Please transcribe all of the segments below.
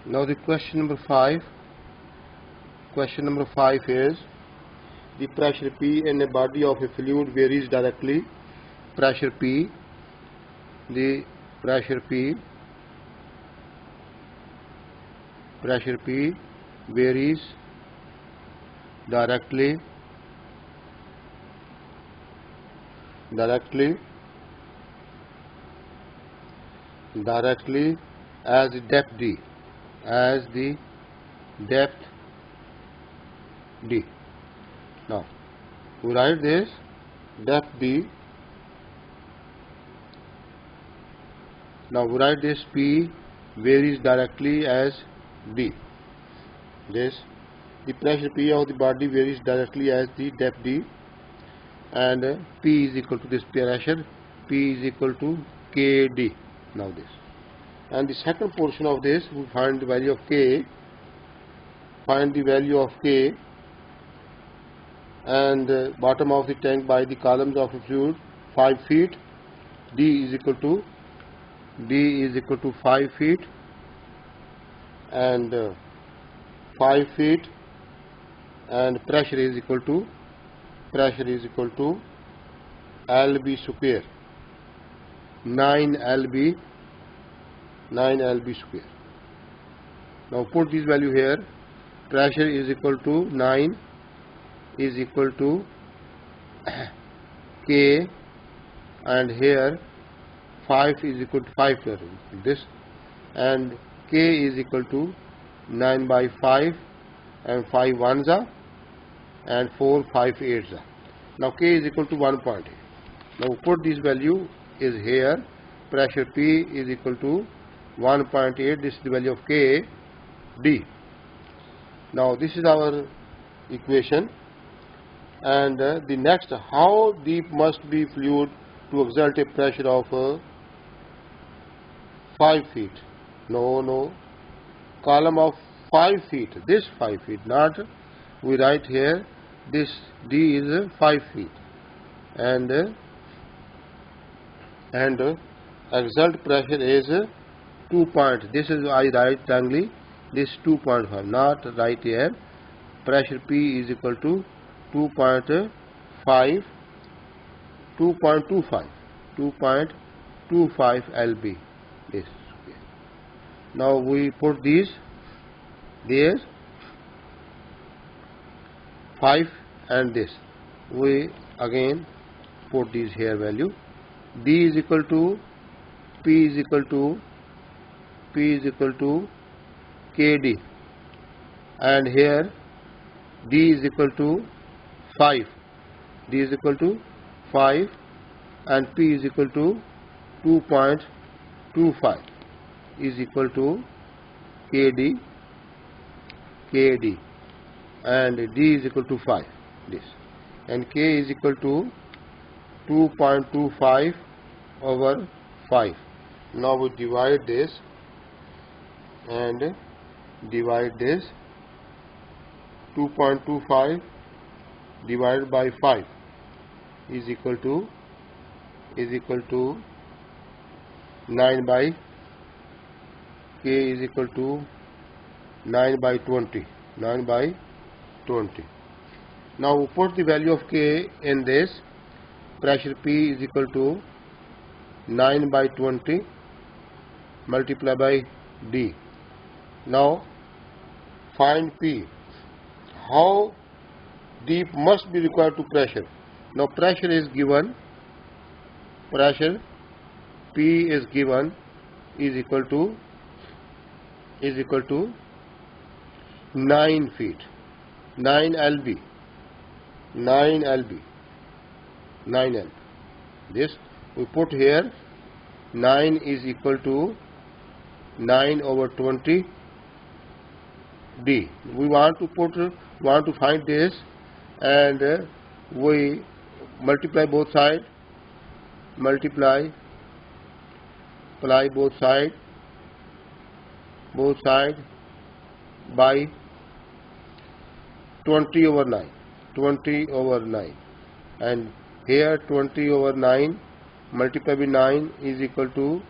Now the question number 5. Question number 5 is the pressure P in a body of a fluid varies directly. Pressure P, the pressure P varies directly as the depth d, Now we write this depth d. Now we write this P varies directly as d. The pressure P of the body varies directly as the depth d, and P is equal to this pressure. P is equal to KD. Now this, and the second portion of this, we find the value of K. Find the value of K and bottom of the tank by the columns of the fluid 5 feet. D is equal to 5 feet and 5 feet, and pressure is equal to LB square, 9 LB square. Now put this value here. Pressure is equal to 9 is equal to K, and here 5 is equal to 5 this, and K is equal to 9 by 5, and 5 ones are, and 4 5 eights are. Now K is equal to 1.8. Now put this value is here. Pressure P is equal to 1.8. This is the value of K D. Now this is our equation. And the next, how deep must be fluid to exert a pressure of 5 feet? No, column of 5 feet. This 5 feet, not we write here. This D is 5 feet, and exert pressure is 2 point. This is I write wrongly. This 2.5, not right here. Pressure P is equal to 2.25 lb. This. Now we put these there 5 and this. We again put these here value. D is equal to P is equal to KD, and here D is equal to 5. D is equal to 5, and P is equal to 2.25 is equal to KD, and D is equal to 5. This, and K is equal to 2.25 over 5. Now we divide this and divide this. 2.25 divided by 5 is equal to 9 by K is equal to 9 by 20. Now we put the value of K in this. Pressure P is equal to 9 by 20 multiplied by D. Now find P. How deep must be required to pressure? Now pressure is given. Pressure P is given is equal to 9 feet, 9 lb. This we put here. 9 is equal to 9 over 20 D. We want to find this, and we multiply both sides. Multiply both sides by 20 over 9. And here 20 over 9 multiplied by 9 is equal to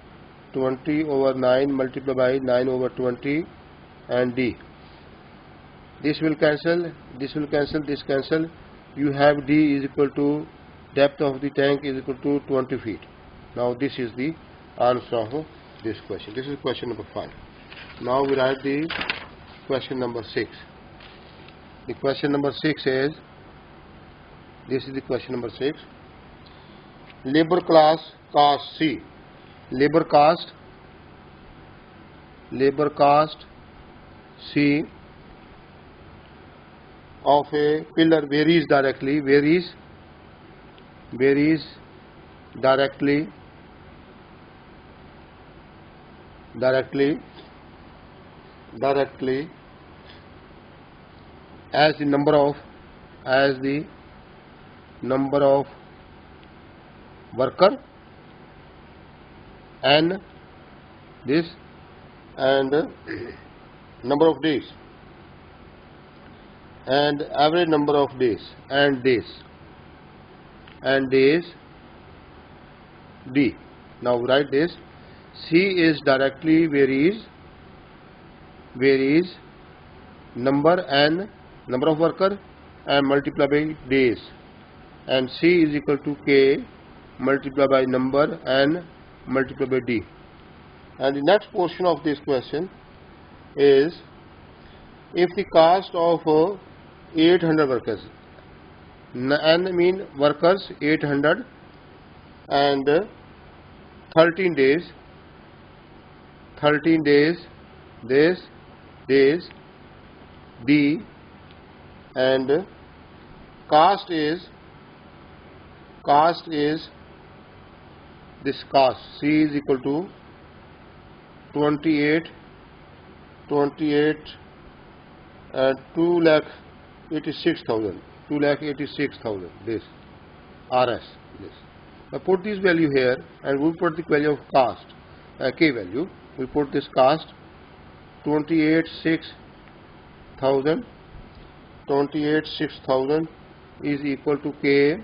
20 over 9 multiplied by 9 over 20 and D. This will cancel, this will cancel, this cancel. You have D is equal to depth of the tank is equal to 20 feet. Now this is the answer of this question. This is question number 5. Now we write the question number 6. The question number 6 is, this is the question number 6. Labor class cost C. Labor cost C of a pillar varies directly as the number of worker and this and number of days and average number of days D. Now write this. C is directly varies number of worker and multiply by days, and C is equal to K multiply by number and multiply by D. And the next portion of this question is, if the cost of 800 workers, N mean workers 800 and 13 days this days D, and cost is this cost C is equal to 28 2,86,000 this RS this. Now put this value here and we put the value of cost K value. We put this cost 28,600 is equal to K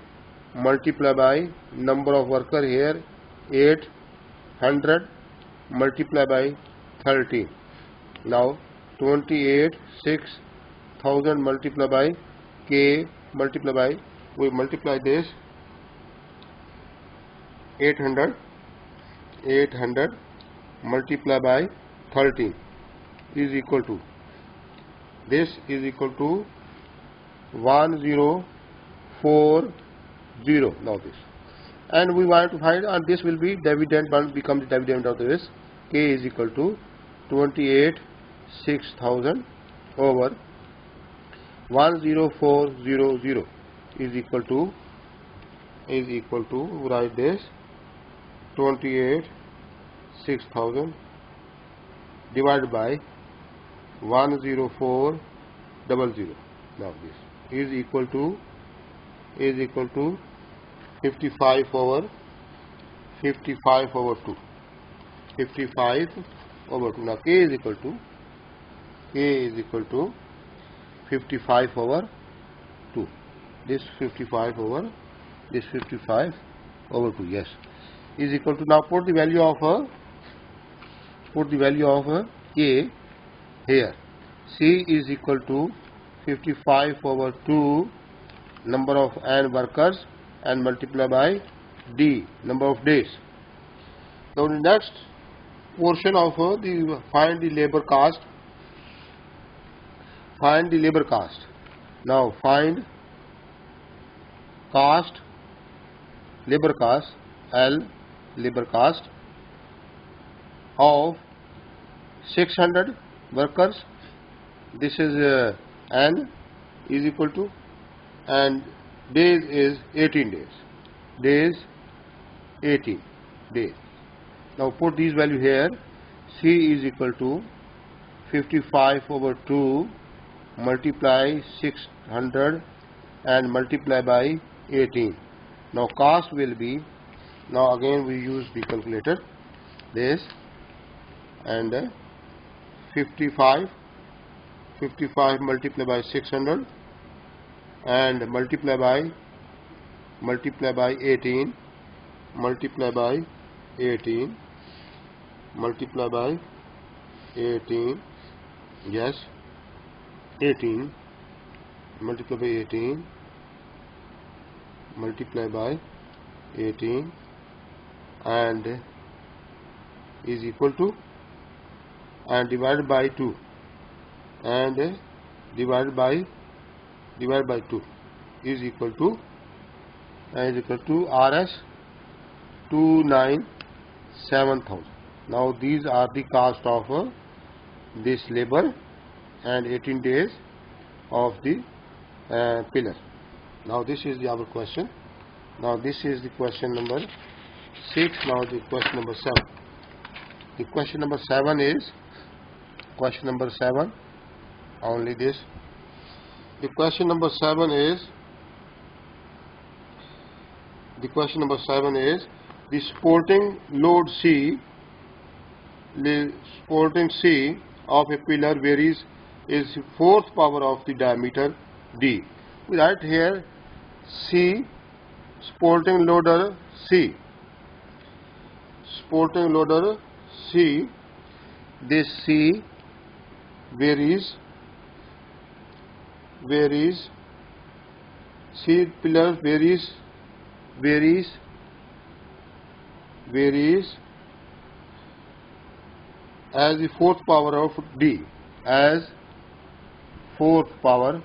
multiply by number of worker here 800 multiply by 13. Now 28,600 multiply by K multiply by, we multiply this 800 multiply by 13 is equal to, this is equal to 1040. Now this, and we want to find, and this will be dividend, one becomes the dividend of this. K is equal to 28,600 over 10400 is equal to write this 28,600 divided by 10400. Now this is equal to 55 over 2. 55 over 2. Now K is equal to 55 over 2. This 55 over 2. Yes, is equal to, now put the value of K here. C is equal to 55 over 2 number of N workers and multiply by D number of days. Now the next portion of the find the labor cost. Now find labor cost L labor cost of 600 workers. This is N is equal to, and days is 18 days. 18 days. Now put these value here. C is equal to 55 over 2 multiply 600 and multiply by 18. Now cost will be, now again we use the calculator, this and 55 multiply by 600 and multiply by 18 multiply by 18 Yes, 18 multiplied by 18 multiplied by 18 and is equal to and divided by 2 and divided by 2 is equal to RS 297,000. Now these are the cost of this labor and 18 days of the pillar. Now this is our question. Now this is the question number 6. Now the question number 7. The question number 7 is only this. The question number 7 is the supporting load C of a pillar varies is fourth power of the diameter D. We write here C, supporting loader C. This C varies C pillar varies as the fourth power of D, as fourth power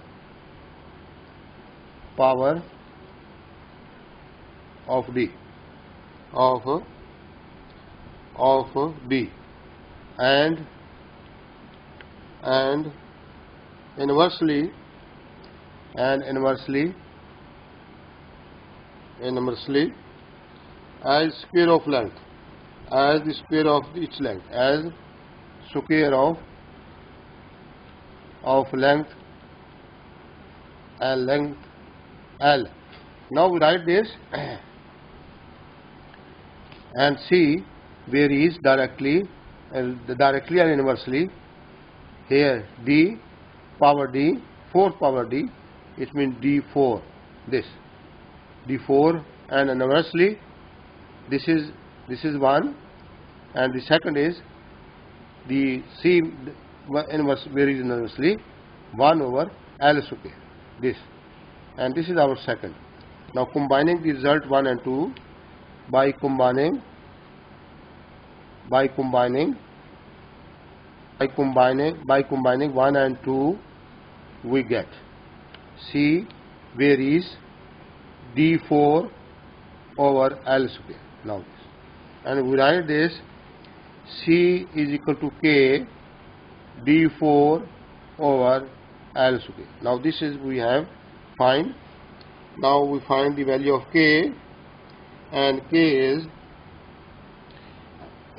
of D and inversely as square of length, as the square of its length, as square of length L. Now we write this and C varies directly and inversely. Here D power D, fourth power D, it means D4, this D4, and inversely this is 1, and the second is the C inverse varies inversely 1 over L square, this, and this is our second. Now combining the result 1 and 2 by combining 1 and 2, we get C varies D4 over L square. Now this, and we write this C is equal to K D4 over L square. Now this is we have find. Now we find the value of K, and K is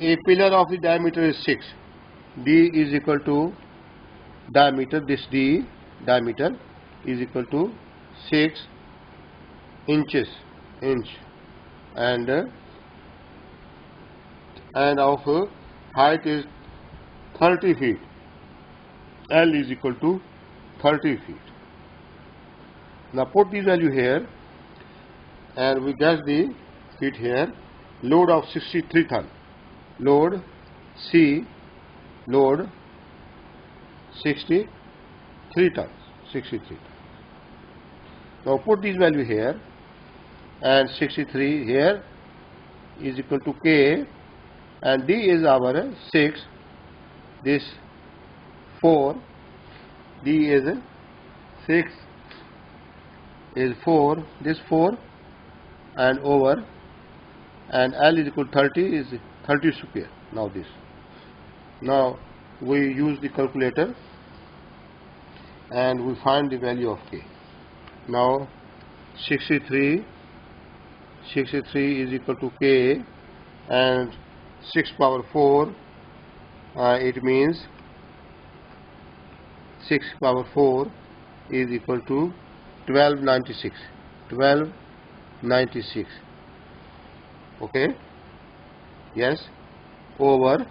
a pillar of the diameter is 6. D is equal to diameter, this D diameter is equal to 6 inches, and of height is 30 feet. L is equal to 30 feet. Now put this value here and we get the feet here. Load of 63 ton. Load C, load 63 tons. Now put this value here, and 63 here is equal to K, and D is our 6, this 4, D is 6 is 4, this 4, and over, and L is equal to 30 is 30 square. Now this. Now we use the calculator and we find the value of K. Now 63 is equal to K, and 6 power 4, it means 6 power 4 is equal to 1296. Okay, yes, over,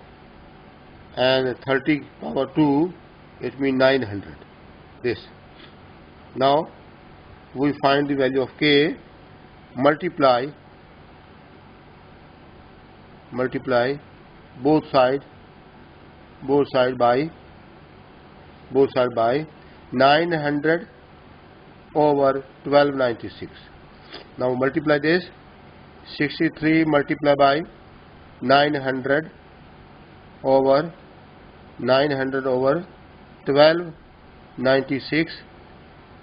and 30 power 2, it means 900, this. Now we find the value of K, multiply both side by both sides by 900 over 1296. Now multiply this. 63 multiplied by 900 over 1296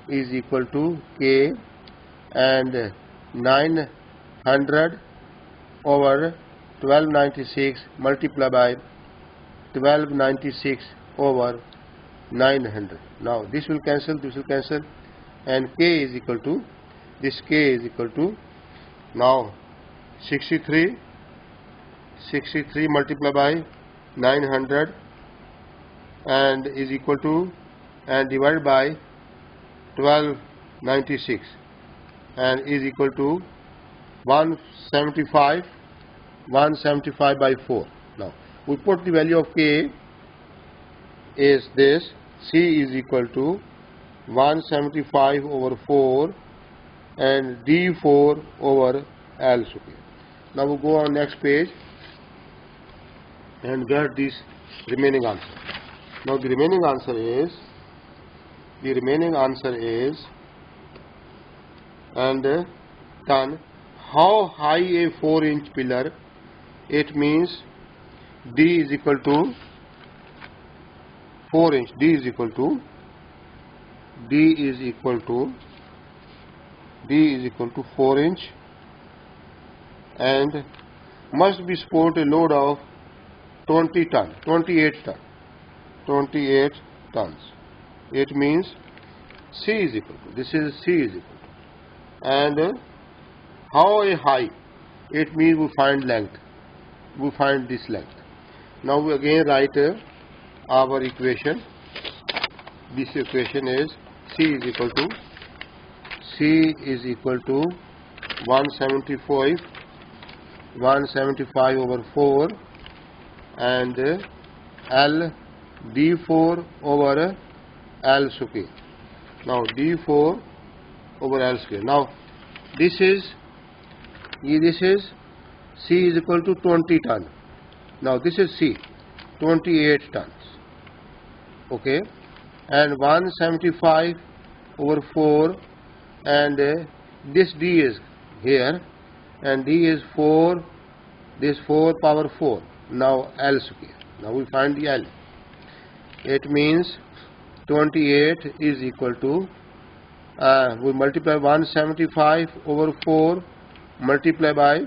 is equal to K, and 900 over 1296 multiplied by 1296 over 900. Now this will cancel, and K is equal to, this K is equal to, now 63 multiplied by 900 and is equal to, and divided by 1296 and is equal to 175 by 4. Now we put the value of K is this, C is equal to 175 over 4 and D4 over L square. Now we go on next page and get this remaining answer. Now the remaining answer is, and done. How high a 4-inch pillar? It means D is equal to 4 inch. D is equal to 4 inch and must be support a load of 28 tons. It means C is equal to, this is C is equal to, and how a high? It means we find length. We find this length. Now we again write our equation. This equation is C is equal to 175 over 4 and L D4 over L square. Now D4 over L square. Now this is C is equal to 20 ton. Now this is C, 28 tons. Okay, and 175 over 4 and this D is here and D is 4, this 4 power 4. Now L square. Now we find the L. It means 28 is equal to, we multiply 175 over 4 multiply by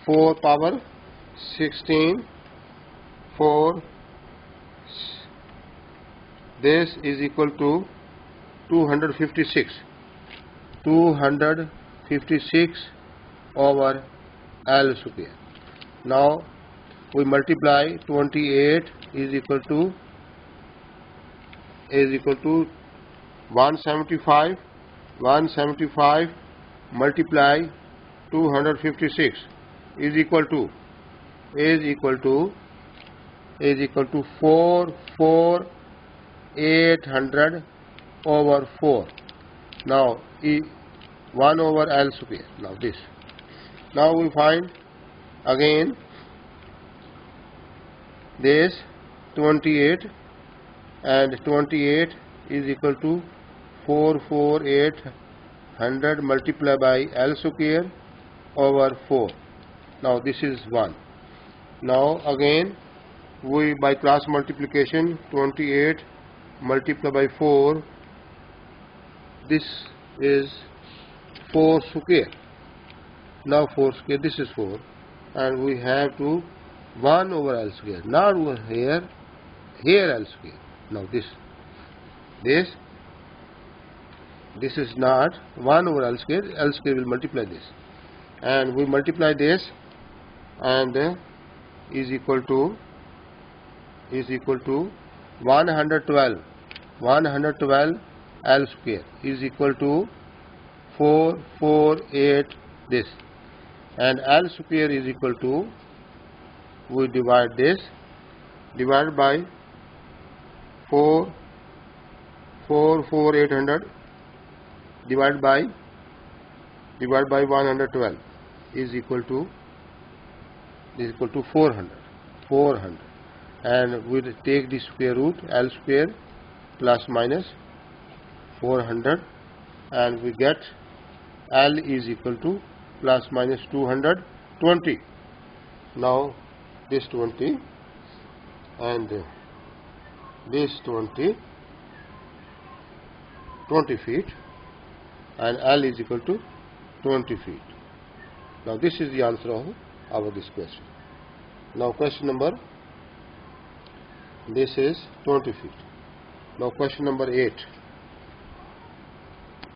4 power 16, 4, this is equal to 256 over L square. Now we multiply 28 is equal to 175 multiply 256 is equal to 800 over 4. Now 1 over L square. Now this. Now we find again this 28 and 28 is equal to 800 multiplied by L square over 4. Now this is 1. Now again we by cross multiplication 28 multiplied by 4, this is 4 square. Now 4 square, this is 4, and we have to 1 over L square. Now over here L square. Now this is not 1 over L square. L square will multiply this, and we multiply this, and is equal to 112 L square is equal to 448 this, and L square is equal to, we divide this, divided by 800 divided by 112 is equal to 400, and we will take the square root, L square plus minus 400, and we get L is equal to plus minus 220. Now this 20 and this 20 feet, and L is equal to 20 feet. Now this is the answer of this question. Now question number, this is 20 feet. Now question number 8.